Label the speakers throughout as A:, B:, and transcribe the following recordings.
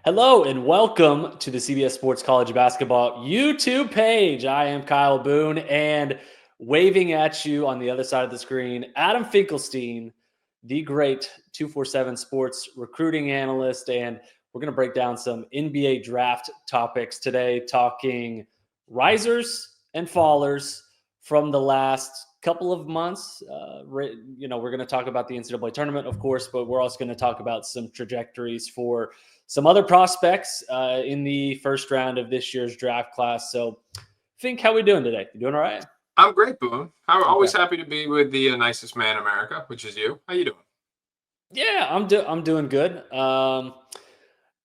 A: Hello and welcome to the CBS Sports College Basketball YouTube page. I am Kyle Boone, and waving at you on the other side of the screen, Adam Finkelstein, the great 247 sports recruiting analyst. And we're going to break down some NBA draft topics today, talking risers and fallers from the last couple of months. We're going to talk about the NCAA tournament, of course, but we're also going to talk about some trajectories for some other prospects in the first round of this year's draft class. So, Fink, how we doing today? You doing all right?
B: I'm great, Boone. I'm always happy to be with the nicest man in America, which is you. How you doing?
A: Yeah, I'm doing good.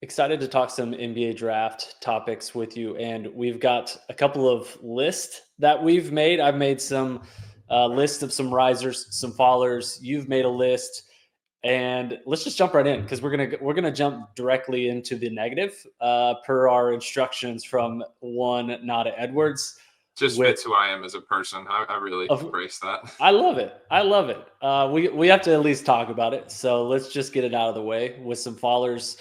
A: Excited to talk some NBA draft topics with you, and we've got a couple of lists that we've made. I've made some list of some risers, some fallers. You've made a list. And let's just jump right in because we're gonna jump directly into the negative per our instructions from one Nada Edwards.
B: Just fits who I am as a person. I really embrace that.
A: I love it. We have to at least talk about it. So let's just get it out of the way with some fallers.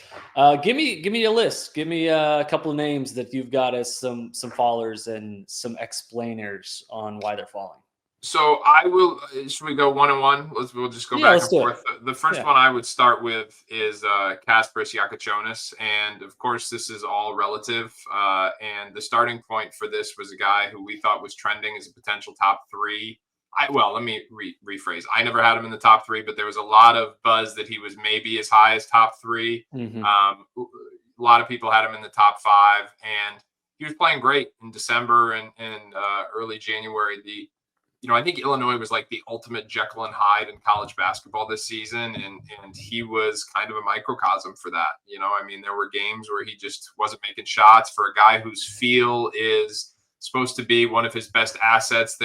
A: Give me a list. Give me a couple of names that you've got as some fallers and some explainers on why they're falling.
B: So I will. Should we go one and one? We'll just go back and forth. The first one I would start with is Parrish Yaxel, and of course this is all relative. And the starting point for this was a guy who we thought was trending as a potential top three. Let me rephrase. I never had him in the top three, but there was a lot of buzz that he was maybe as high as top three.
A: Mm-hmm.
B: A lot of people had him in the top five, and he was playing great in December and early January. I think Illinois was like the ultimate Jekyll and Hyde in college basketball this season, and he was kind of a microcosm for that. There were games where he just wasn't making shots. For a guy whose feel is supposed to be one of his best assets,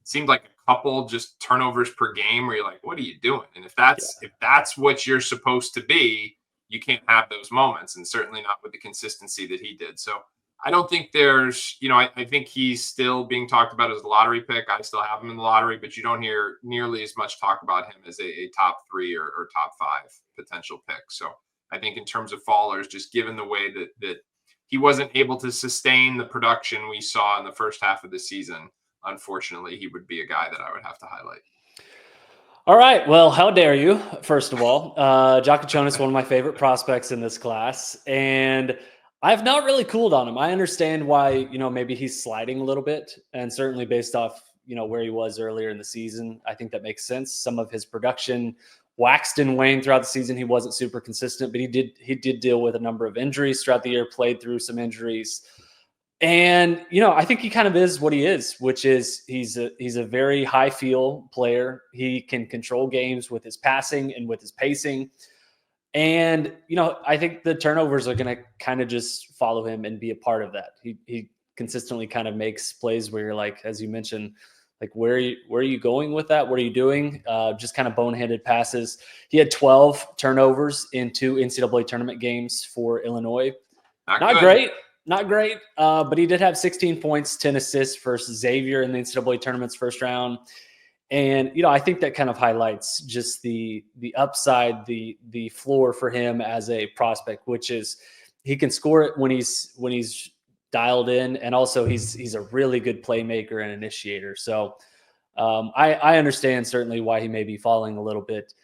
B: seemed like a couple just turnovers per game where you're like, what are you doing? And if that's what you're supposed to be, you can't have those moments, and certainly not with the consistency that he did. So I don't think there's, I think he's still being talked about as a lottery pick. I still have him in the lottery, but you don't hear nearly as much talk about him as a top three or top five potential pick. So I think in terms of fallers, just given the way that he wasn't able to sustain the production we saw in the first half of the season, unfortunately, he would be a guy that I would have to highlight.
A: All right. Well, how dare you, first of all. Yaxel is one of my favorite prospects in this class, and I've not really cooled on him. I understand why, maybe he's sliding a little bit, and certainly based off, where he was earlier in the season, I think that makes sense. Some of his production waxed and waned throughout the season. He wasn't super consistent, but he did deal with a number of injuries throughout the year, played through some injuries. And, I think he kind of is what he is, which is he's a very high feel player. He can control games with his passing and with his pacing. And, I think the turnovers are going to kind of just follow him and be a part of that. He consistently kind of makes plays where you're like, as you mentioned, like, where are you going with that? What are you doing? Just kind of boneheaded passes. He had 12 turnovers in 2 NCAA tournament games for Illinois. Not great. But he did have 16 points, 10 assists versus Xavier in the NCAA tournament's first round. And, I think that kind of highlights just the upside, the floor for him as a prospect, which is he can score it when he's dialed in. And also he's a really good playmaker and initiator. So I understand certainly why he may be falling a little bit.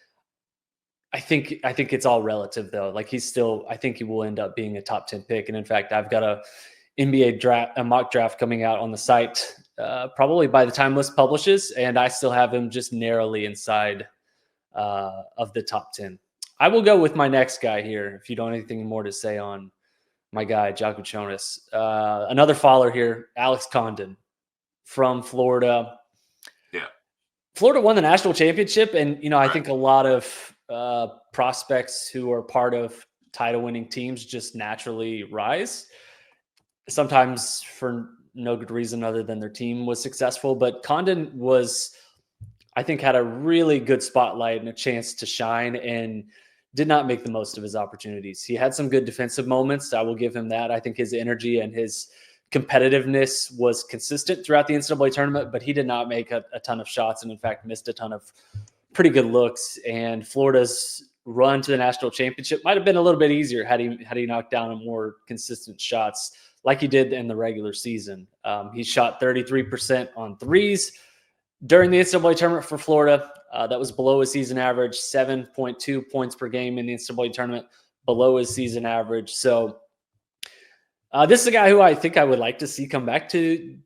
A: I think it's all relative though. Like I think he will end up being a top 10 pick. And in fact, I've got a mock draft coming out on the site probably by the time list publishes, and I still have him just narrowly inside of the top 10. I will go with my next guy here if you don't have anything more to say on my guy, Yaxel. Another faller here, Alex Condon from Florida.
B: Yeah.
A: Florida won the national championship, and, I think a lot of prospects who are part of title-winning teams just naturally rise. Sometimes for no good reason other than their team was successful. But Condon had a really good spotlight and a chance to shine and did not make the most of his opportunities. He had some good defensive moments. I will give him that. I think his energy and his competitiveness was consistent throughout the NCAA tournament, but he did not make a ton of shots and, in fact, missed a ton of pretty good looks. And Florida's run to the national championship might have been a little bit easier had he knocked down a more consistent shots like he did in the regular season. He shot 33% on threes during the NCAA tournament for Florida. That was below his season average, 7.2 points per game in the NCAA tournament, below his season average. So this is a guy who I think I would like to see come back to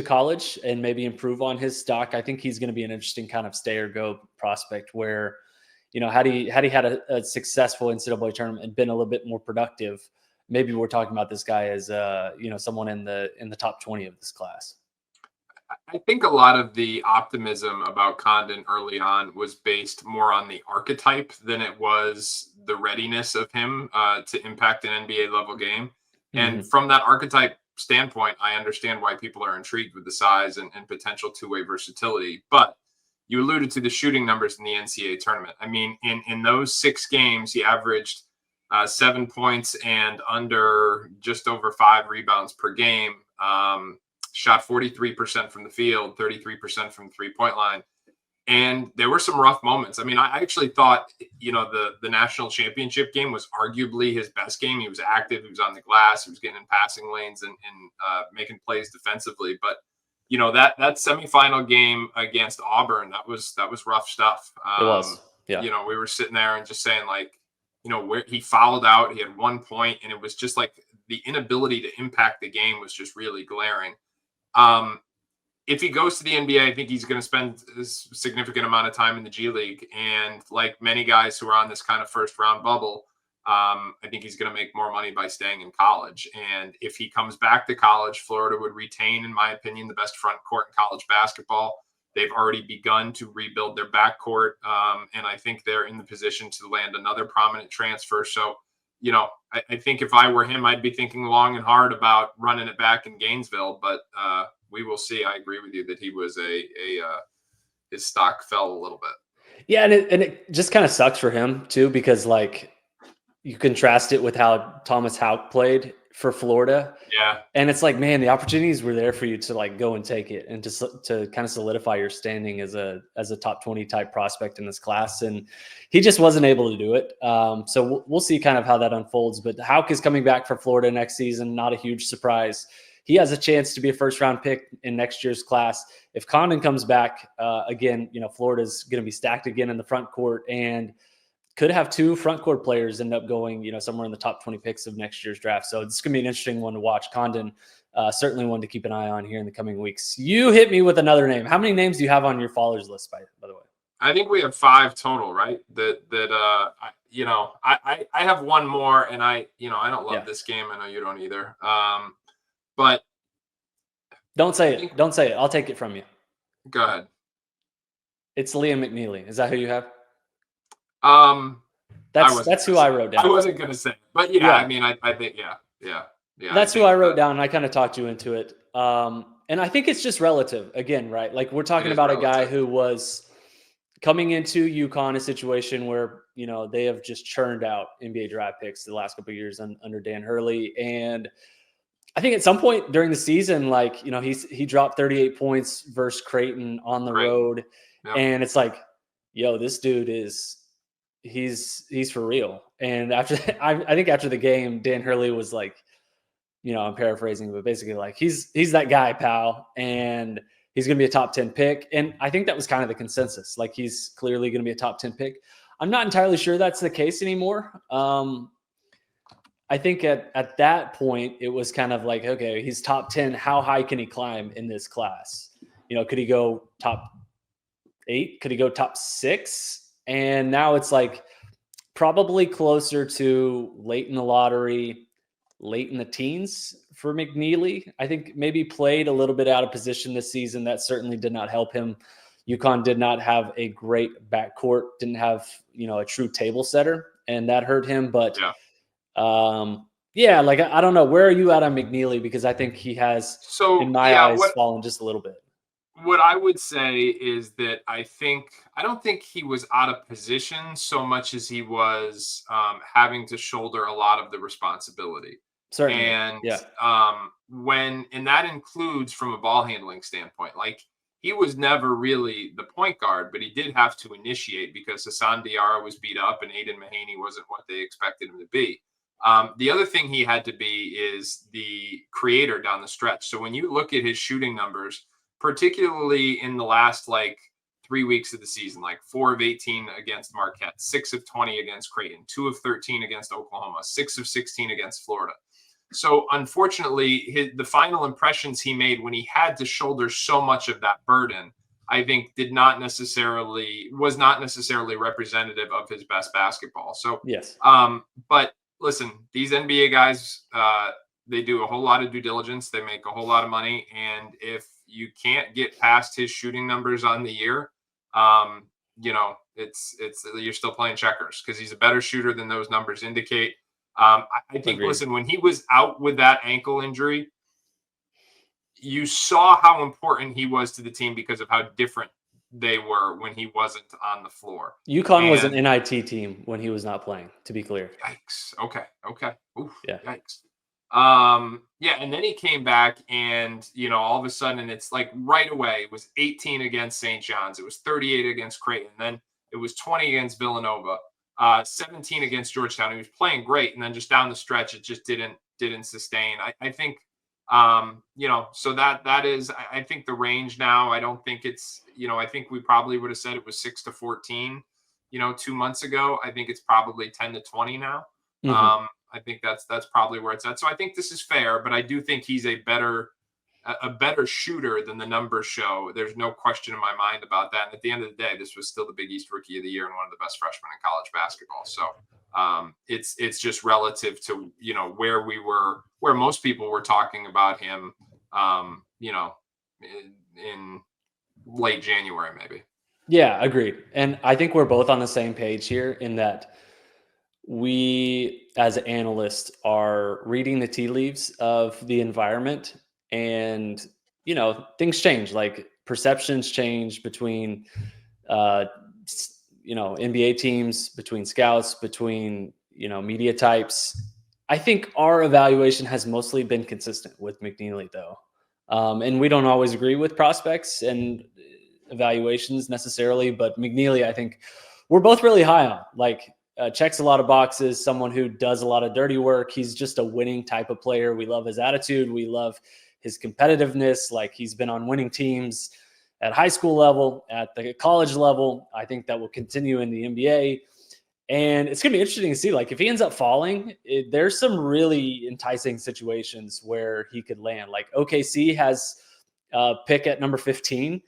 A: college and maybe improve on his stock. I think he's going to be an interesting kind of stay or go prospect where, had he had a successful NCAA tournament and been a little bit more productive, maybe we're talking about this guy as someone in the top 20 of this class.
B: I think a lot of the optimism about Condon early on was based more on the archetype than it was the readiness of him to impact an NBA level game. And from that archetype standpoint, I understand why people are intrigued with the size and potential two-way versatility. But you alluded to the shooting numbers in the NCAA tournament. I mean, in those 6 games, he averaged 7 points and under just over 5 rebounds per game. Shot 43% from the field, 33% from the three-point line. And there were some rough moments. I mean, I actually thought, the national championship game was arguably his best game. He was active. He was on the glass. He was getting in passing lanes and making plays defensively. But, that semifinal game against Auburn, that was rough stuff.
A: It was. Yeah.
B: We were sitting there and just saying, like, where he fouled out. He had 1 point, and it was just like the inability to impact the game was just really glaring. If he goes to the NBA, I think he's going to spend a significant amount of time in the G League. And like many guys who are on this kind of first round bubble, I think he's going to make more money by staying in college. And if he comes back to college, Florida would retain, in my opinion, the best front court in college basketball. They've already begun to rebuild their backcourt. And I think they're in the position to land another prominent transfer. So, I think if I were him, I'd be thinking long and hard about running it back in Gainesville. But we will see. I agree with you that he was his stock fell a little bit.
A: Yeah, and it just kind of sucks for him too, because like you contrast it with how Thomas Houck played for Florida.
B: Yeah,
A: and it's like, man, the opportunities were there for you to like go and take it and to kind of solidify your standing as a top 20 type prospect in this class, and he just wasn't able to do it. So we'll see kind of how that unfolds. But Houck is coming back for Florida next season. Not a huge surprise. He has a chance to be a first-round pick in next year's class. If Condon comes back, again, Florida's going to be stacked again in the front court and could have 2 front court players end up going, somewhere in the top 20 picks of next year's draft. So it's going to be an interesting one to watch. Condon, certainly one to keep an eye on here in the coming weeks. You hit me with another name. How many names do you have on your followers list, by the way?
B: I think we have 5 total, right? I have one more, and I don't love this game. I know you don't either. But
A: don't say it. Don't say it. I'll take it from you.
B: Go ahead.
A: It's Liam McNeely. Is that who you have? That's who I wrote down.
B: I wasn't gonna say, but yeah. I mean, I think yeah.
A: That's who I wrote down, and I kind of talked you into it. And I think it's just relative again, right? Like we're talking about a guy who was coming into UConn, a situation where they have just churned out NBA draft picks the last couple of years under Dan Hurley, and I think at some point during the season, like, he dropped 38 points versus Creighton on the road. Yep. And it's like, this dude he's for real. And after, I think after the game, Dan Hurley was like, I'm paraphrasing, but basically like, he's that guy, pal. And he's going to be a top 10 pick. And I think that was kind of the consensus. Like, he's clearly going to be a top 10 pick. I'm not entirely sure that's the case anymore. I think at that point, it was kind of like, okay, he's top 10. How high can he climb in this class? Could he go top 8? Could he go top 6? And now it's like probably closer to late in the lottery, late in the teens for McNeely. I think maybe played a little bit out of position this season. That certainly did not help him. UConn did not have a great backcourt, didn't have, a true table setter, and that hurt him. But like, I don't know. Where are you at on McNeely? Because I think he has, in my eyes, fallen just a little bit.
B: What I would say is that I don't think he was out of position so much as he was having to shoulder a lot of the responsibility.
A: Certainly.
B: And and that includes from a ball handling standpoint. Like, he was never really the point guard, but he did have to initiate because Hassan Diarra was beat up and Aiden Mahaney wasn't what they expected him to be. The other thing he had to be is the creator down the stretch. So when you look at his shooting numbers, particularly in the last 3 weeks of the season, 4 of 18 against Marquette, 6 of 20 against Creighton, 2 of 13 against Oklahoma, 6 of 16 against Florida. So unfortunately, the final impressions he made when he had to shoulder so much of that burden, I think was not necessarily representative of his best basketball. So
A: yes,
B: but listen, these NBA guys, they do a whole lot of due diligence. They make a whole lot of money, and if you can't get past his shooting numbers on the year, it's you're still playing checkers because he's a better shooter than those numbers indicate. I think,
A: agreed.
B: listen, when he was out with that ankle injury, you saw how important he was to the team because of how different they were when he wasn't on the floor.
A: UConn was an NIT team when he was not playing, to be clear.
B: Yikes. Okay. Oof,
A: yeah.
B: Yikes. And then he came back and, all of a sudden it's right away, it was 18 against St. John's. It was 38 against Creighton. Then it was 20 against Villanova, 17 against Georgetown. He was playing great. And then just down the stretch, it just didn't sustain. I think, so that is, I think the range now, I don't think it's, I think we probably would have said it was 6 to 14, 2 months ago. I think it's probably 10 to 20 now.
A: Mm-hmm.
B: I think that's probably where it's at. So I think this is fair, but I do think he's a better shooter than the numbers show. There's no question in my mind about that. And at the end of the day, this was still the Big East Rookie of the Year and one of the best freshmen in college basketball. So it's just relative to, where most people were talking about him, in late January, maybe.
A: Yeah, agreed. And I think we're both on the same page here in that we, as analysts, are reading the tea leaves of the environment, and things change. Perceptions change between NBA teams, between scouts, between media types. I think our evaluation has mostly been consistent with McNeely, though, and we don't always agree with prospects and evaluations necessarily, but McNeely, I think we're both really high on. Checks a lot of boxes, someone who does a lot of dirty work. He's just a winning type of player. We love his attitude. We love his competitiveness. He's been on winning teams at high school level, at the college level. I think that will continue in the NBA. And it's going to be interesting to see, if he ends up falling, there's some really enticing situations where he could land. OKC has a pick at number 15.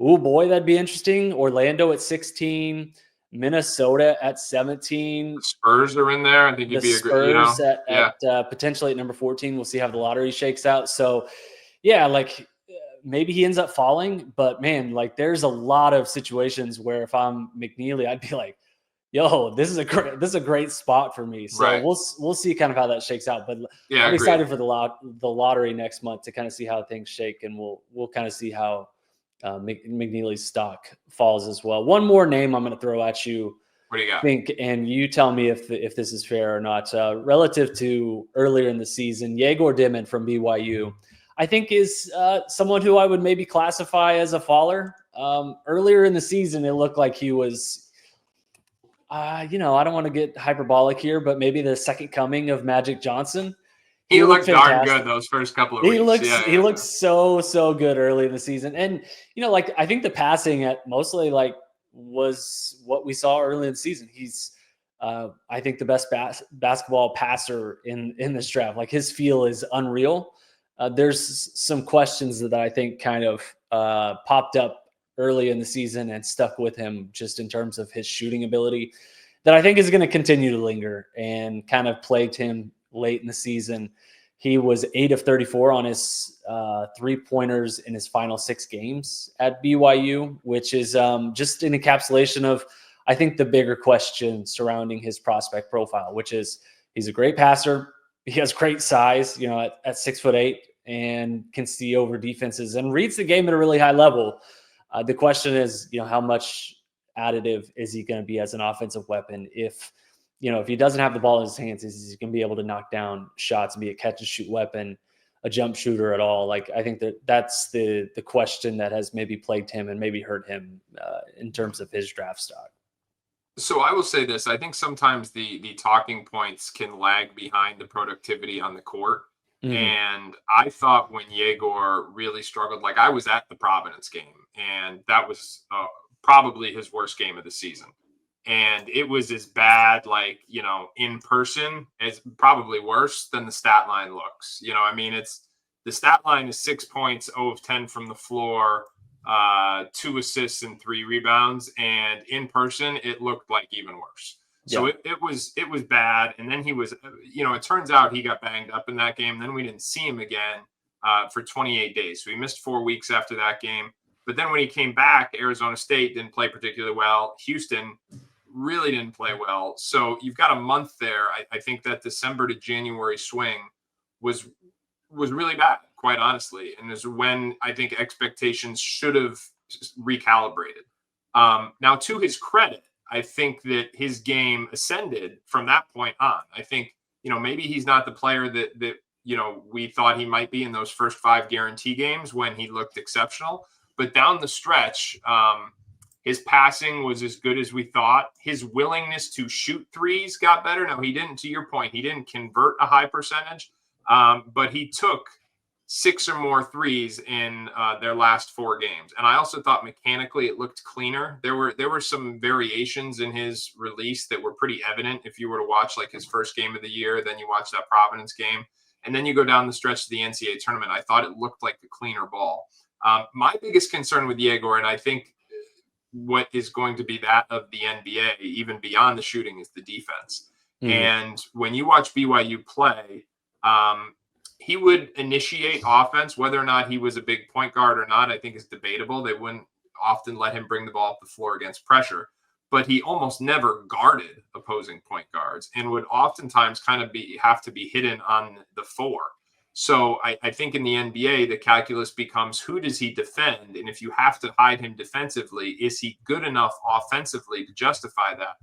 A: Oh boy, that'd be interesting. Orlando at 16. Minnesota at 17.
B: The Spurs are in there. I think
A: the Spurs at potentially at number 14. We'll see how the lottery shakes out. So, yeah, maybe he ends up falling, but man, there's a lot of situations where if I'm McNeely, I'd be like, yo, this is a great spot for me. So
B: right.
A: we'll see kind of how that shakes out. But
B: yeah,
A: I'm excited for the lottery next month to kind of see how things shake, and we'll kind of see how McNeely's stock falls as well. One more name I'm going to throw at you.
B: What do you got?
A: And you tell me if this is fair or not. Relative to earlier in the season, Yegor Dimon from BYU, I think is someone who I would maybe classify as a faller. Earlier in the season, it looked like he was, I don't want to get hyperbolic here, but maybe the second coming of Magic Johnson.
B: He looked darn good those first couple of weeks.
A: He looks so good early in the season. And, I think the passing at mostly was what we saw early in the season. He's, I think, the best basketball passer in this draft. His feel is unreal. There's some questions that I think kind of popped up early in the season and stuck with him just in terms of his shooting ability that I think is going to continue to linger and kind of plagued him late in the season. He was 8 of 34 on his 3-pointers in his final 6 games at BYU, which is just an encapsulation of, I think, the bigger question surrounding his prospect profile, which is he's a great passer. He has great size, at 6'8", and can see over defenses and reads the game at a really high level. The question is, how much additive is he going to be as an offensive weapon if he doesn't have the ball in his hands? Is he going to be able to knock down shots and be a catch and shoot weapon, a jump shooter at all. Like, I think that's the question that has maybe plagued him and maybe hurt him in terms of his draft stock.
B: So I will say this: I think sometimes the talking points can lag behind the productivity on the court.
A: Mm-hmm.
B: And I thought when Yegor really struggled, like I was at the Providence game, and that was probably his worst game of the season. And it was as bad, like, in person, as probably worse than the stat line looks. I mean, the stat line is 6 points, 0 of 10 from the floor, 2 assists and 3 rebounds. And in person, it looked like even worse. So it was bad. And then he was, it turns out he got banged up in that game. Then we didn't see him again for 28 days. So he missed 4 weeks after that game. But then when he came back, Arizona State didn't play particularly well. Houston really didn't play well. So you've got a month there. I think that December to January swing was really bad, quite honestly. And is when I think expectations should have recalibrated. Now, to his credit, I think that his game ascended from that point on. I think, maybe he's not the player that we thought he might be in those first 5 guarantee games when he looked exceptional. But down the stretch, his passing was as good as we thought. His willingness to shoot threes got better. Now, he didn't, to your point, he didn't convert a high percentage, but he took 6 or more threes in their last 4 games. And I also thought mechanically it looked cleaner. There were some variations in his release that were pretty evident if you were to watch like his first game of the year, then you watch that Providence game, and then you go down the stretch of the NCAA tournament. I thought it looked like a cleaner ball. My biggest concern with Yegor, and I think what is going to be that of the NBA, even beyond the shooting, is the defense. Mm-hmm. And when you watch BYU play, he would initiate offense. Whether or not he was a big point guard or not, I think is debatable. They wouldn't often let him bring the ball up the floor against pressure, but he almost never guarded opposing point guards and would oftentimes kind of have to be hidden on the 4. So I think in the NBA, the calculus becomes, who does he defend? And if you have to hide him defensively, is he good enough offensively to justify that?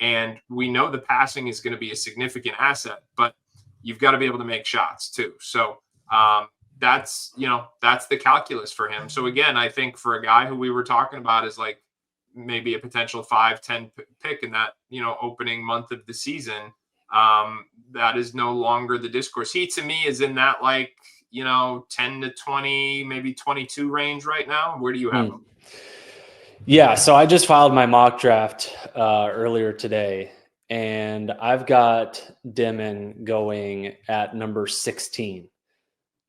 B: And we know the passing is going to be a significant asset, but you've got to be able to make shots too. So that's the calculus for him. So again, I think for a guy who we were talking about is like maybe a potential 5-10 pick in that, opening month of the season, that is no longer the discourse. He, to me, is in that 10 to 20, maybe 22 range right now. Where do you have him?
A: Yeah, so I just filed my mock draft earlier today, and I've got Demon going at number 16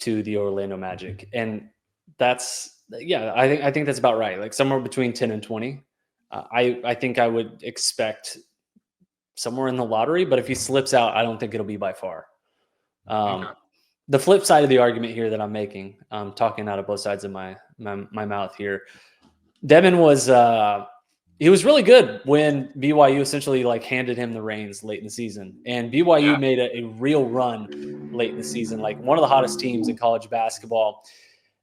A: to the Orlando Magic. And that's, I think that's about right. Like somewhere between 10 and 20. I think I would expect somewhere in the lottery, but if he slips out, I don't think it'll be by far. Okay. The flip side of the argument here that I'm making, I'm talking out of both sides of my mouth here. Devin was he was really good when BYU essentially handed him the reins late in the season, and BYU made a real run late in the season, like one of the hottest teams in college basketball.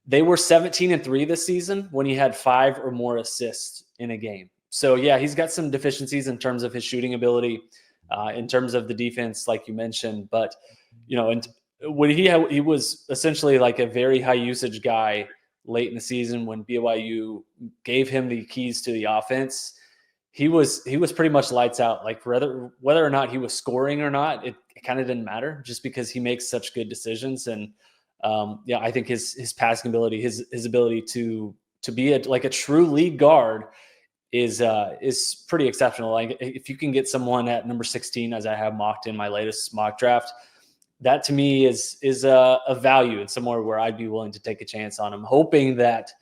A: They were 17-3 this season when he had 5 or more assists in a game. So yeah, he's got some deficiencies in terms of his shooting ability, in terms of the defense, like you mentioned. But and when he was essentially like a very high usage guy late in the season when BYU gave him the keys to the offense, he was pretty much lights out. Like whether or not he was scoring or not, it kind of didn't matter, just because he makes such good decisions. And I think his passing ability, his ability to be a true league guard is pretty exceptional. Like if you can get someone at number 16, as I have mocked in my latest mock draft, that to me is a value and somewhere where I'd be willing to take a chance on him, hoping that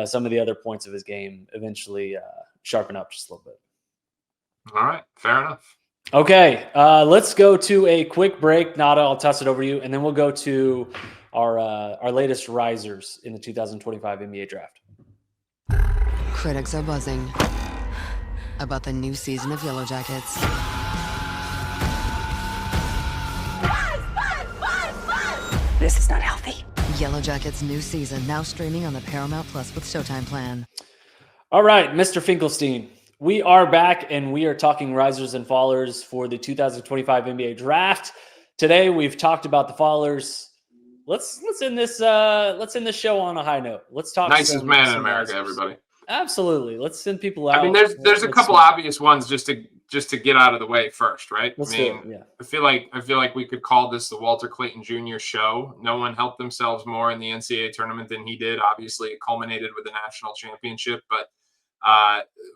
A: some of the other points of his game eventually sharpen up just a little bit.
B: All right, fair enough.
A: Okay, let's go to a quick break. Nada, I'll toss it over to you, and then we'll go to our latest risers in the 2025 NBA draft.
C: Critics are buzzing about the new season of Yellow Jackets.
D: This is not healthy.
C: Yellow Jackets' new season, now streaming on the Paramount Plus with Showtime plan.
A: All right, Mr. Finkelstein, we are back, and we are talking risers and fallers for the 2025 NBA draft. Today, we've talked about the fallers. let's end this show on a high note. Let's talk
B: Nicest man in
A: some
B: America,
A: risers.
B: everybody.
A: Absolutely. Let's send people out.
B: I mean, there's a
A: with
B: couple
A: smoke.
B: obvious ones just to get out of the way first, right?
A: Let's
B: I
A: do
B: mean,
A: it. Yeah.
B: I feel like we could call this the Walter Clayton Jr. show. No one helped themselves more in the NCAA tournament than he did. Obviously, it culminated with a national championship, but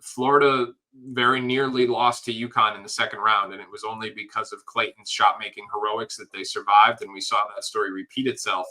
B: Florida very nearly lost to UConn in the second round, and it was only because of Clayton's shot-making heroics that they survived, and we saw that story repeat itself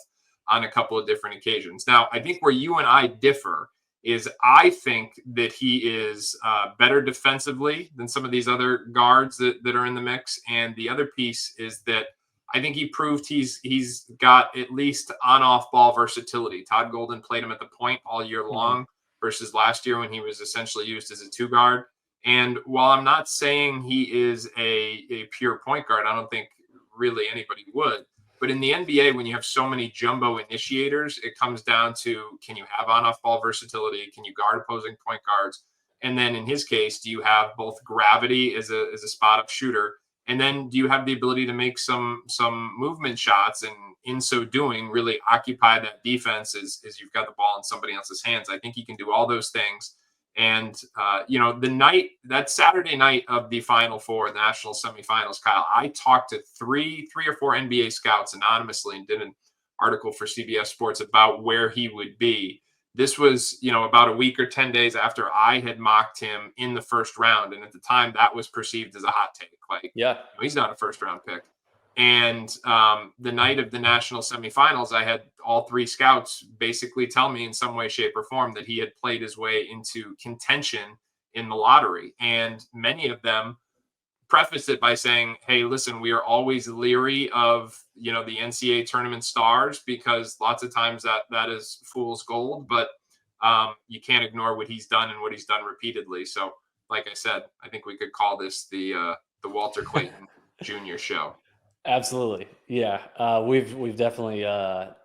B: on a couple of different occasions. Now, I think where you and I differ is I think that he is better defensively than some of these other guards that are in the mix. And the other piece is that I think he proved he's got at least on-off ball versatility. Todd Golden played him at the point all year long versus last year when he was essentially used as a two guard. And while I'm not saying he is a pure point guard, I don't think really anybody would. But in the NBA, when you have so many jumbo initiators, it comes down to, can you have on-off ball versatility? Can you guard opposing point guards? And then in his case, do you have both gravity as a spot-up shooter? And then do you have the ability to make some movement shots, and in so doing, really occupy that defense as you've got the ball in somebody else's hands? I think he can do all those things. And, that Saturday night of the Final Four, the national semifinals, Kyle, I talked to three or four NBA scouts anonymously and did an article for CBS Sports about where he would be. This was, about a week or 10 days after I had mocked him in the first round. And at the time, that was perceived as a hot take. Like, he's not a first round pick. And the night of the national semifinals, I had all three scouts basically tell me in some way, shape, or form that he had played his way into contention in the lottery. And many of them prefaced it by saying, hey, listen, we are always leery of, the NCAA tournament stars, because lots of times that is fool's gold, but you can't ignore what he's done and what he's done repeatedly. So like I said, I think we could call this the Walter Clayton Jr. show.
A: Absolutely. Yeah. We've definitely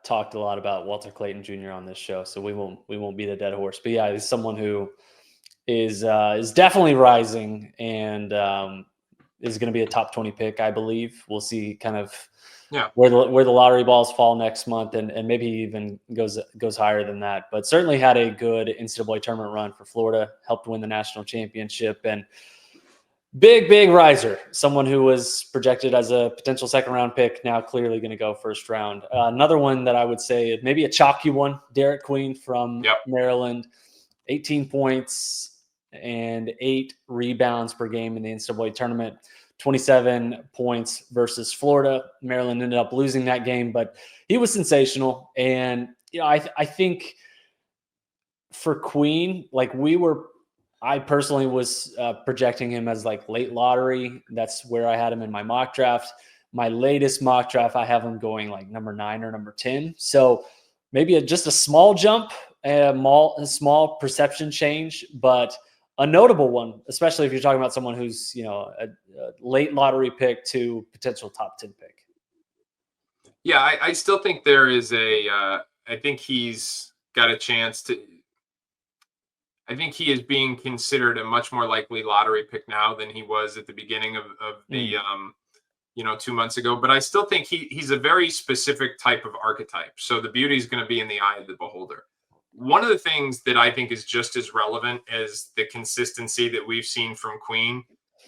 A: talked a lot about Walter Clayton Jr. on this show, so we won't beat a dead horse. But yeah, he's someone who is definitely rising and is going to be a top 20 pick, I believe. We'll see kind of where the lottery balls fall next month, and maybe even goes higher than that. But certainly had a good NCAA tournament run for Florida, helped win the national championship, and big riser, someone who was projected as a potential second round pick, now clearly going to go first round. Another one that I would say maybe a chalky one, Derek Queen from Maryland, 18 points and 8 rebounds per game in the NCAA tournament, 27 points versus Florida. Maryland ended up losing that game, but he was sensational. And, I think for Queen, I personally was projecting him as late lottery. That's where I had him in my mock draft. My latest mock draft, I have him going number 9 or number 10. So maybe just a small jump, a small perception change, but a notable one, especially if you're talking about someone who's, a late lottery pick to potential top 10 pick.
B: Yeah, I still think there is I think he's got a chance to. I think he is being considered a much more likely lottery pick now than he was at the beginning of the 2 months ago. But I still think he's a very specific type of archetype. So the beauty is going to be in the eye of the beholder. One of the things that I think is just as relevant as the consistency that we've seen from Queen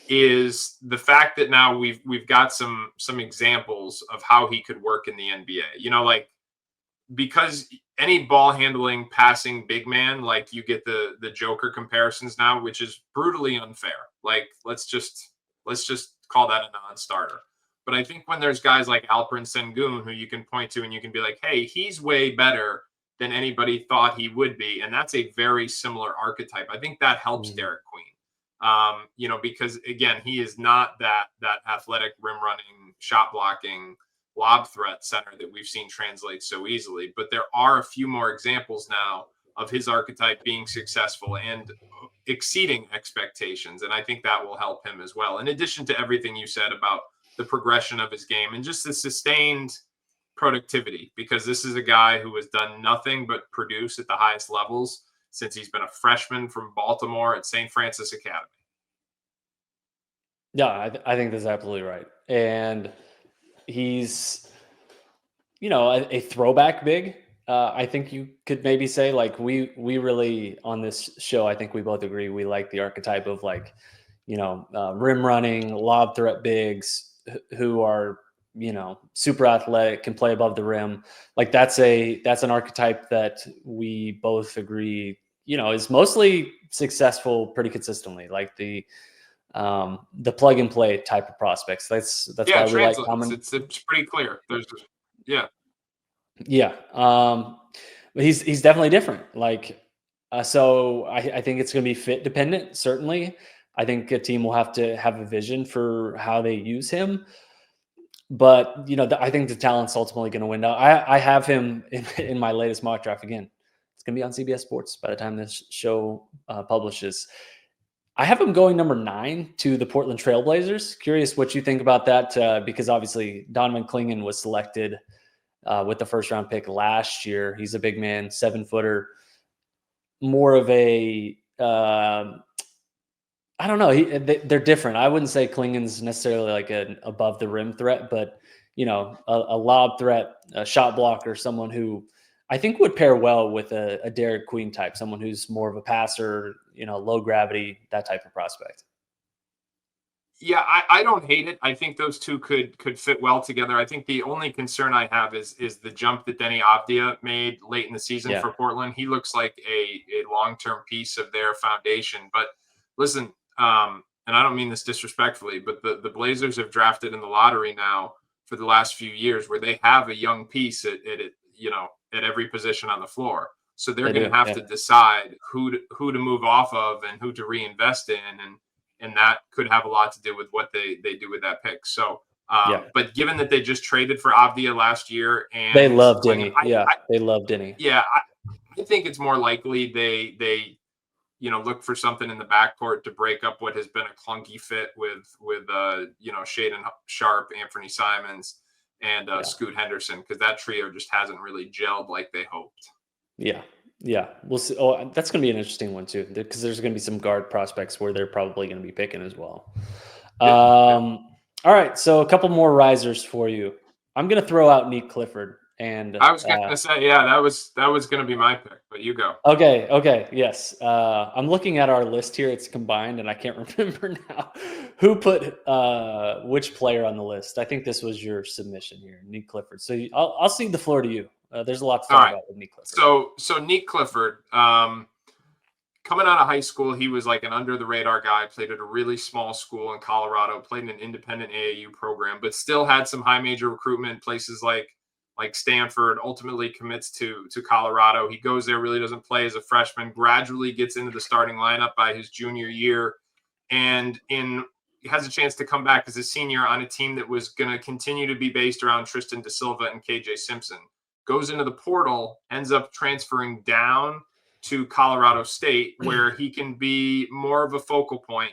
B: is the fact that now we've got some examples of how he could work in the NBA. Because any ball handling, passing big man, you get the Joker comparisons now, which is brutally unfair. Let's just call that a non-starter. But I think when there's guys like Alperen Sengun who you can point to and you can be like, hey, he's way better than anybody thought he would be, and that's a very similar archetype. I think that helps Derek Queen. Because again, he is not that athletic, rim running, shot blocking, lob threat center that we've seen translate so easily. But there are a few more examples now of his archetype being successful and exceeding expectations. And I think that will help him as well. In addition to everything you said about the progression of his game and just the sustained productivity, because this is a guy who has done nothing but produce at the highest levels since he's been a freshman from Baltimore at St. Francis Academy.
A: Yeah, I think that's absolutely right. And he's a throwback big. I think you could maybe say like we really on this show. I think we both agree we like the archetype of like rim running, lob threat bigs who are super athletic, can play above the rim. Like that's an archetype that we both agree is mostly successful pretty consistently. Like the plug and play type of prospects. That's
B: Yeah,
A: why
B: it
A: we like
B: translates.
A: common.
B: It's pretty clear. Yeah.
A: Yeah. But he's definitely different. Like, so I think it's going to be fit dependent. Certainly, I think a team will have to have a vision for how they use him. But I think the talent's ultimately going to win. Now, I have him in my latest mock draft again. It's going to be on CBS Sports by the time this show publishes. I have him going number 9 to the Portland Trailblazers. Curious what you think about that, because obviously Donovan Clingan was selected with the first round pick last year. He's a big man, 7-footer, more of a I don't know. They're different. I wouldn't say Klingen's necessarily like an above the rim threat, but a lob threat, a shot blocker, someone who I think would pair well with a Derek Queen type, someone who's more of a passer, low gravity, that type of prospect.
B: Yeah, I don't hate it. I think those two could fit well together. I think the only concern I have is the jump that Denny Avdia made late in the season for Portland. He looks like a long-term piece of their foundation. But listen, and I don't mean this disrespectfully, but the Blazers have drafted in the lottery now for the last few years where they have a young piece at every position on the floor. So they're going to have to decide who to move off of and who to reinvest in, and that could have a lot to do with what they do with that pick. So, but given that they just traded for Avdia last year, and
A: they love Denny, they love Denny.
B: Yeah, I think it's more likely they look for something in the backcourt to break up what has been a clunky fit with Shaedon Sharpe, Anthony Simons, and Scoot Henderson, because that trio just hasn't really gelled like they hoped.
A: Yeah, we'll see. Oh, that's going to be an interesting one too, because there's going to be some guard prospects where they're probably going to be picking as well. All right, so a couple more risers for you. I'm going to throw out Nick Clifford, and
B: I was going to say, that was going to be my pick, but you go.
A: Okay, yes. I'm looking at our list here; it's combined, and I can't remember now who put which player on the list. I think this was your submission here, Nick Clifford. So I'll cede the floor to you. There's a lot to talk about with Nick Clifford.
B: So Nick Clifford, coming out of high school, he was like an under the radar guy, played at a really small school in Colorado, played in an independent AAU program, but still had some high major recruitment, places like Stanford, ultimately commits to Colorado. He goes there, really doesn't play as a freshman, gradually gets into the starting lineup by his junior year, and has a chance to come back as a senior on a team that was going to continue to be based around Tristan Da Silva and KJ Simpson. Goes into the portal, ends up transferring down to Colorado State, where he can be more of a focal point,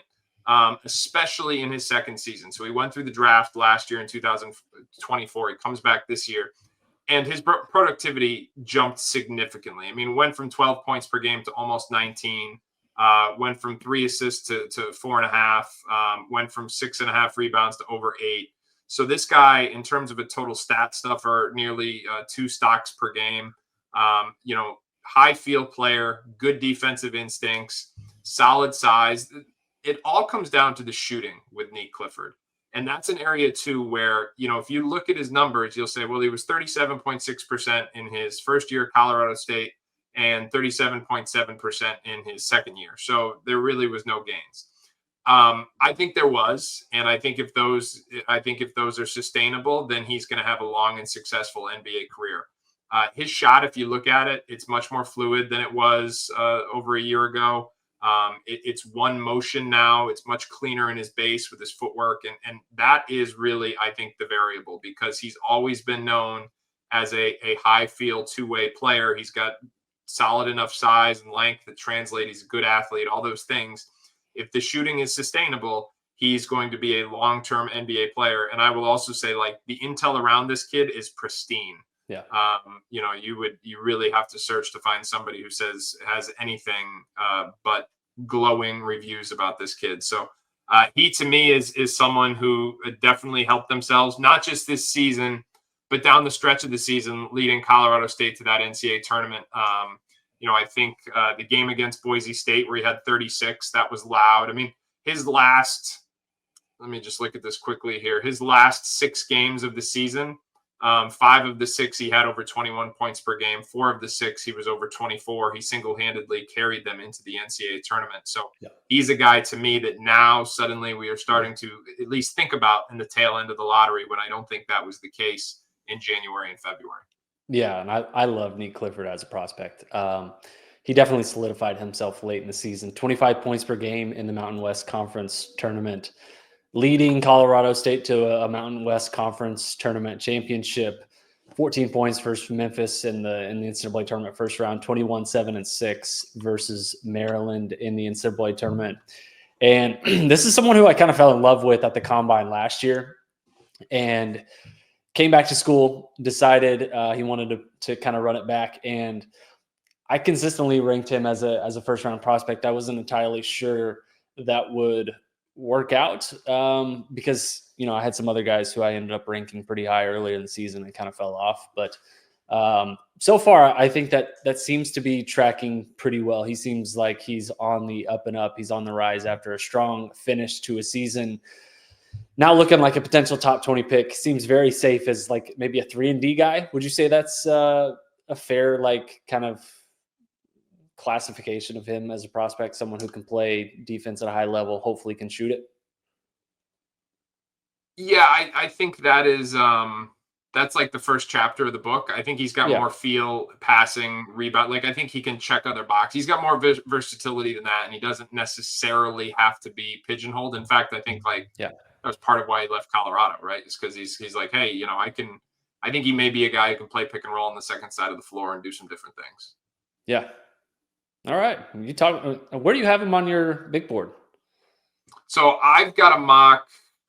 B: especially in his second season. So he went through the draft last year in 2024. He comes back this year, and his productivity jumped significantly. I mean, went from 12 points per game to almost 19, went from 3 assists to 4.5, went from 6.5 rebounds to over 8. So this guy, in terms of a total stat stuffer, nearly 2 stocks per game, high field player, good defensive instincts, solid size. It all comes down to the shooting with Nick Clifford. And that's an area too where, if you look at his numbers, you'll say, well, he was 37.6% in his first year at Colorado State and 37.7% in his second year. So there really was no gains. I think there was, and I think if those are sustainable, then he's going to have a long and successful NBA career. His shot, if you look at it, it's much more fluid than it was over a year ago. It's one motion now. It's much cleaner in his base with his footwork, and that is really, I think, the variable, because he's always been known as a high field two-way player. He's got solid enough size and length that translate. He's a good athlete, all those things. If the shooting is sustainable, he's going to be a long-term NBA player. And I will also say, like, the intel around this kid is pristine.
A: Yeah.
B: You really have to search to find somebody who has anything but glowing reviews about this kid. So he, to me, is someone who definitely helped themselves, not just this season, but down the stretch of the season, leading Colorado State to that NCAA tournament. I think the game against Boise State where he had 36, that was loud. I mean, let me just look at this quickly here. His last 6 games of the season, 5 of the 6 he had over 21 points per game. 4 of the 6 he was over 24. He single-handedly carried them into the NCAA tournament. So he's a guy to me that now suddenly we are starting to at least think about in the tail end of the lottery, when I don't think that was the case in January and February.
A: Yeah, and I love Nick Clifford as a prospect. He definitely solidified himself late in the season. 25 points per game in the Mountain West Conference tournament, leading Colorado State to a Mountain West Conference tournament championship. 14 points versus Memphis in the NCAA tournament first round. 21-7-6 versus Maryland in the NCAA tournament. And this is someone who I kind of fell in love with at the Combine last year, and came back to school, decided he wanted to kind of run it back. And I consistently ranked him as a first round prospect. I wasn't entirely sure that would work out because, I had some other guys who I ended up ranking pretty high earlier in the season and kind of fell off. But so far, I think that seems to be tracking pretty well. He seems like he's on the up and up. He's on the rise after a strong finish to a season. Now looking like a potential top 20 pick. Seems very safe as like maybe a 3-and-D guy. Would you say that's a fair kind of classification of him as a prospect? Someone who can play defense at a high level, hopefully can shoot it.
B: Yeah, I think that is that's like the first chapter of the book. I think he's got more feel, passing, rebound. I think he can check other boxes. He's got more versatility than that, and he doesn't necessarily have to be pigeonholed. In fact, I think that was part of why he left Colorado, right? It's because he's like, hey, I think he may be a guy who can play pick and roll on the second side of the floor and do some different things.
A: Yeah. All right. You talk. Where do you have him on your big board?
B: So I've got a mock.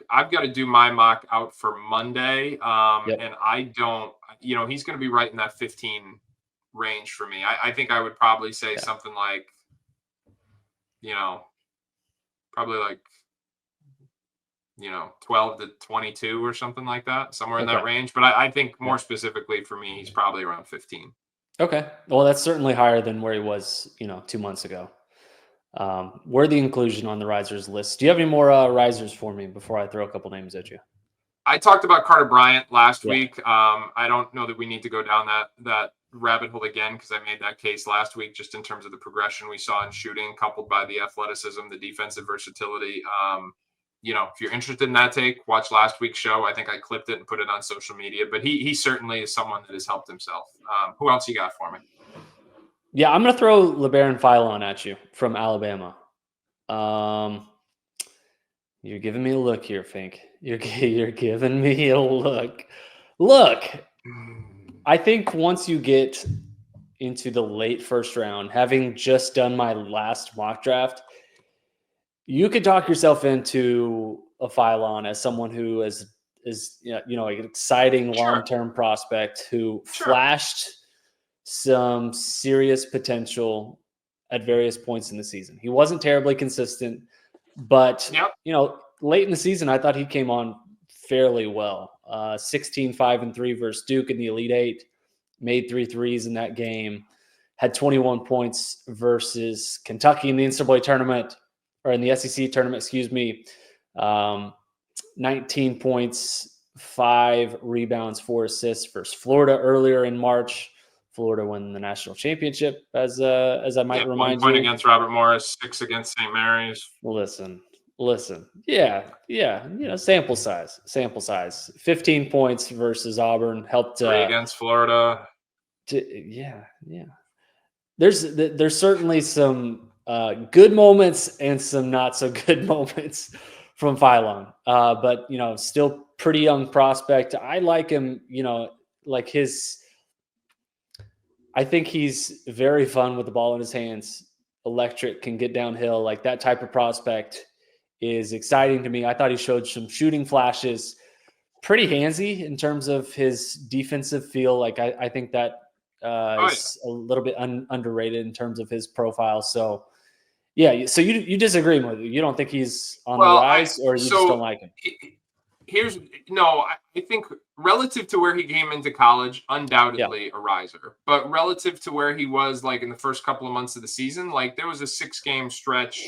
B: I've got to do my mock out for Monday. And I don't, he's going to be right in that 15 range for me. I think I would probably say something like, probably 12 to 22 or something like that, somewhere in that range. But I think more specifically for me, he's probably around 15. Okay.
A: Well, that's certainly higher than where he was, 2 months ago. Worthy inclusion on the risers list. Do you have any more risers for me before I throw a couple names at you?
B: I talked about Carter Bryant last week. I don't know that we need to go down that rabbit hole again, because I made that case last week, just in terms of the progression we saw in shooting, coupled by the athleticism, the defensive versatility. If you're interested in that take, watch last week's show. I think I clipped it and put it on social media, but he certainly is someone that has helped himself. Who else you got for me?
A: Yeah, I'm going to throw LeBaron Philon at you from Alabama. You're giving me a look here, Fink. You're giving me a look. Look, I think once you get into the late first round, having just done my last mock draft, you could talk yourself into a Philon as someone who is an exciting long-term prospect who flashed some serious potential at various points in the season. He wasn't terribly consistent, but late in the season, I thought he came on fairly well. 16, 5-3 versus Duke in the Elite Eight, made 3 threes in that game, had 21 points versus Kentucky in the NCAA tournament, or in the SEC tournament, 19 points, 5 rebounds, 4 assists versus Florida earlier in March. Florida won the national championship, as I might remind you.
B: 1 point against Robert Morris, 6 against St. Mary's.
A: Listen. Yeah. Sample size. 15 points versus Auburn helped.
B: 3 against Florida.
A: Yeah. There's certainly some good moments and some not so good moments from Philon, but still pretty young prospect. I like him. I think he's very fun with the ball in his hands. Electric, can get downhill. Like that type of prospect is exciting to me. I thought he showed some shooting flashes. Pretty handsy in terms of his defensive feel. I think that is a little bit underrated in terms of his profile. So, yeah. So you disagree with it? You don't think he's on the rise, or you just don't like him?
B: I think relative to where he came into college, undoubtedly a riser. But relative to where he was like in the first couple of months of the season, like there was a 6-game stretch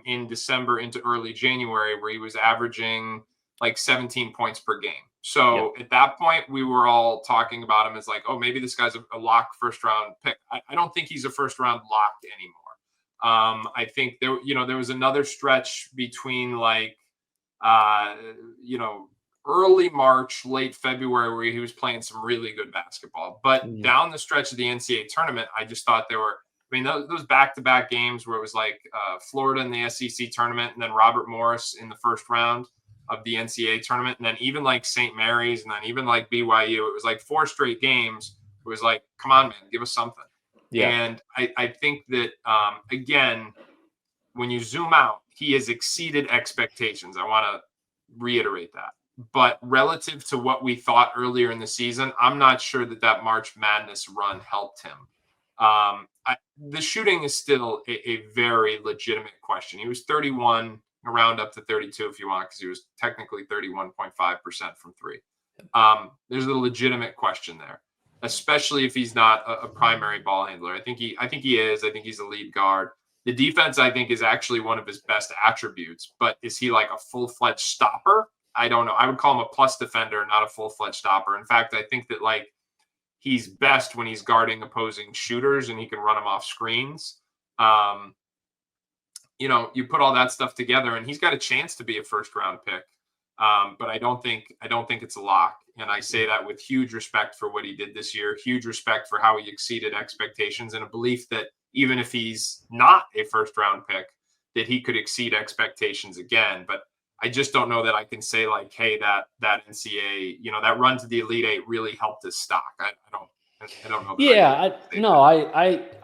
B: in December into early January where he was averaging like 17 points per game. So at that point, we were all talking about him as like, oh, maybe this guy's a lock first round pick. I don't think he's a first round locked anymore. I think there was another stretch between like, early March, late February, where he was playing some really good basketball. But down the stretch of the NCAA tournament, I just thought those back-to-back games where it was like Florida in the SEC tournament and then Robert Morris in the first round of the NCAA tournament. And then even like St. Mary's and then even like BYU, it was like 4 straight games. It was like, come on, man, give us something. Yeah. And I think that, again, when you zoom out, he has exceeded expectations. I want to reiterate that. But relative to what we thought earlier in the season, I'm not sure that March Madness run helped him. The shooting is still a very legitimate question. He was 31, around up to 32 if you want, because he was technically 31.5% from 3. There's a legitimate question there, especially if he's not a primary ball handler. I think he is. I think he's a lead guard. The defense, I think, is actually one of his best attributes, but is he like a full-fledged stopper? I don't know. I would call him a plus defender, not a full-fledged stopper. In fact, I think that like he's best when he's guarding opposing shooters and he can run them off screens. You put all that stuff together and he's got a chance to be a first-round pick. But I don't think it's a lock. And I say that with huge respect for what he did this year, huge respect for how he exceeded expectations, and a belief that even if he's not a first-round pick, that he could exceed expectations again. But I just don't know that I can say like, hey, that NCAA, that run to the Elite Eight really helped his stock. I don't know.
A: Yeah,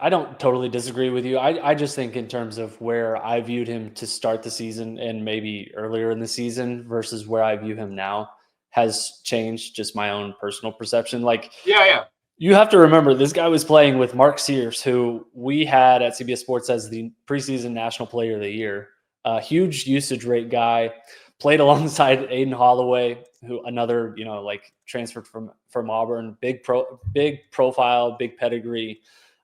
A: I don't totally disagree with you. I just think in terms of where I viewed him to start the season and maybe earlier in the season versus where I view him now has changed, just my own personal perception. Like, you have to remember this guy was playing with Mark Sears, who we had at CBS Sports as the preseason National Player of the Year. A huge usage rate guy, played alongside Aiden Holloway, who another, transferred from Auburn, big profile, big pedigree,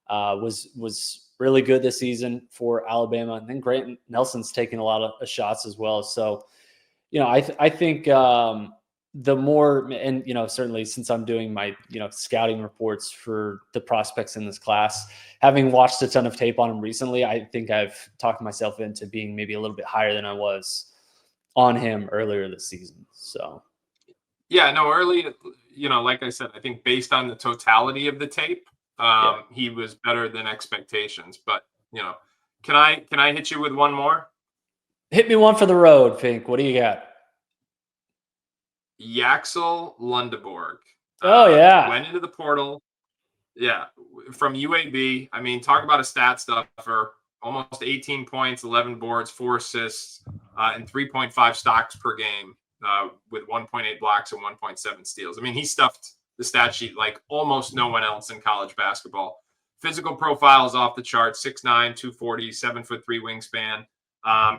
A: was really good this season for Alabama. And then Grant Nelson's taking a lot of shots as well. So, I think the more, and, certainly since I'm doing my, scouting reports for the prospects in this class, having watched a ton of tape on him recently, I think I've talked myself into being maybe a little bit higher than I was on him earlier this season. So,
B: early, like I said, I think based on the totality of the tape, he was better than expectations. But, can I hit you with one more?
A: Hit me one for the road, Fink. What do you got?
B: Yaxel Lendeborg. Went into the portal. Yeah, from UAB. I mean, talk about a stat stuffer. Almost 18 points, 11 boards, 4 assists, and 3.5 stocks per game with 1.8 blocks and 1.7 steals. I mean, he stuffed the stat sheet like almost no one else in college basketball. Physical profile is off the chart, 6'9", 240, 7'3" wingspan.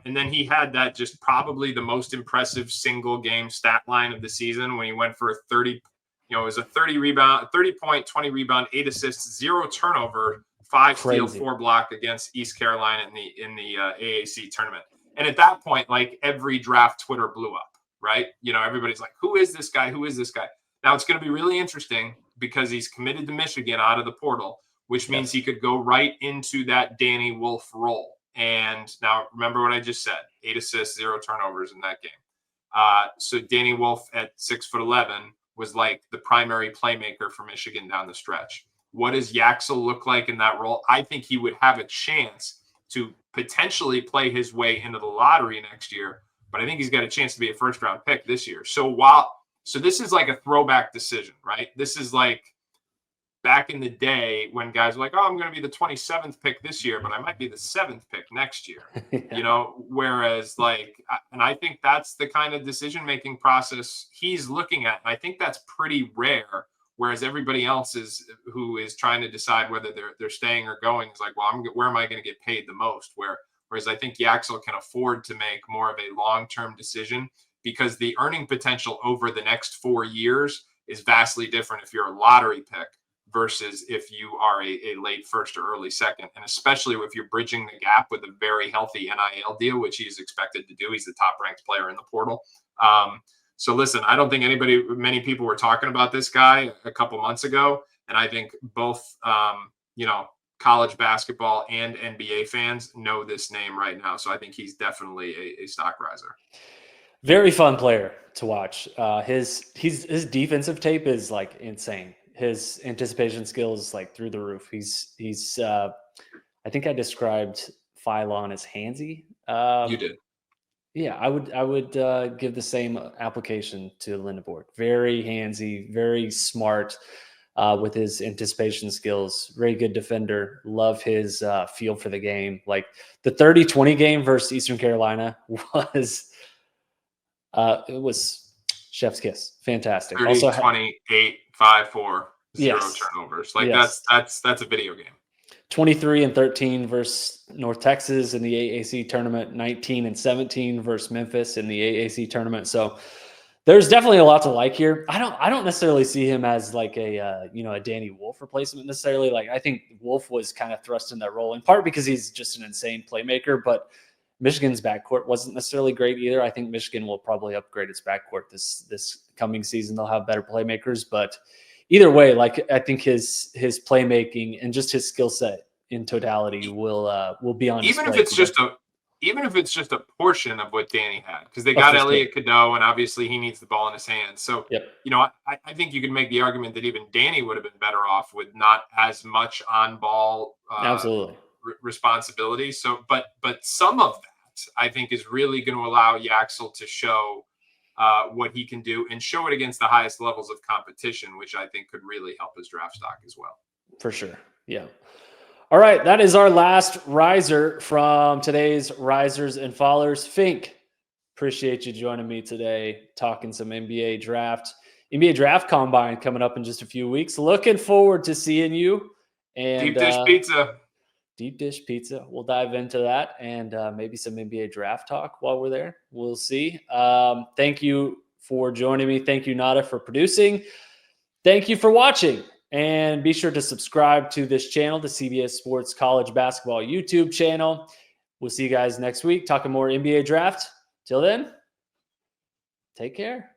B: And then he had that just probably the most impressive single game stat line of the season when he went for a 30, it was a 30 point, 20 rebound, 8 assists, 0 turnover, 5 steal, 4 block against East Carolina in the AAC tournament. And at that point, like every draft Twitter blew up, right? Everybody's like, who is this guy? Who is this guy? Now it's going to be really interesting because he's committed to Michigan out of the portal, which means he could go right into that Danny Wolf role. And now remember what I just said, 8 assists, 0 turnovers in that game. So Danny Wolf at 6'11" was like the primary playmaker for Michigan down the stretch. What does Yaxel look like in that role? I think he would have a chance to potentially play his way into the lottery next year, but I think he's got a chance to be a first-round pick this year. So this is like a throwback decision, right? This is like back in the day when guys were like, oh, I'm going to be the 27th pick this year, but I might be the 7th pick next year, whereas and I think that's the kind of decision-making process he's looking at. And I think that's pretty rare. Whereas everybody else who is trying to decide whether they're staying or going is like, well, where am I going to get paid the most? Whereas I think Yaxel can afford to make more of a long-term decision because the earning potential over the next 4 years is vastly different if you're a lottery pick versus if you are a late first or early second. And especially if you're bridging the gap with a very healthy NIL deal, which he's expected to do. He's the top ranked player in the portal. So listen, I don't think many people were talking about this guy a couple months ago. And I think both, college basketball and NBA fans know this name right now. So I think he's definitely a stock riser.
A: Very fun player to watch. His defensive tape is like insane. His anticipation skills like through the roof. He's I think I described Phylon as handsy.
B: You did.
A: Yeah, I would give the same application to Lendeborg. Very handsy, very smart with his anticipation skills. Very good defender. Love his feel for the game. Like the 30-20 game versus Eastern Carolina was it was chef's kiss. Fantastic.
B: 30,
A: Also
B: 28, 5, 4, 0
A: Yes.
B: turnovers. Like
A: Yes.
B: that's a video game.
A: 23-13 versus North Texas in the AAC tournament, 19-17 versus Memphis in the AAC tournament. So there's definitely a lot to like here. I don't necessarily see him as like a Danny Wolf replacement necessarily. Like I think Wolf was kind of thrust in that role in part because he's just an insane playmaker, but Michigan's backcourt wasn't necessarily great either. I think Michigan will probably upgrade its backcourt this coming season. They'll have better playmakers, but either way, like I think his playmaking and just his skill set in totality will be on
B: even
A: display.
B: if it's just a portion of what Danny had, because they got Elliot Cadeau, and obviously he needs the ball in his hands. So
A: yep.
B: I think you can make the argument that even Danny would have been better off with not as much on ball
A: absolutely
B: responsibility. So, but some of that I think is really going to allow Yaxel to show what he can do and show it against the highest levels of competition, which I think could really help his draft stock as well.
A: For sure. Yeah. All right. That is our last riser from today's Risers and Fallers. Fink, appreciate you joining me today, talking some NBA draft combine coming up in just a few weeks. Looking forward to seeing you. And
B: deep dish pizza.
A: Deep dish pizza. We'll dive into that and maybe some NBA draft talk while we're there. We'll see. Thank you for joining me. Thank you, Nada, for producing. Thank you for watching. And be sure to subscribe to this channel, the CBS Sports College Basketball YouTube channel. We'll see you guys next week talking more NBA draft. Till then, take care.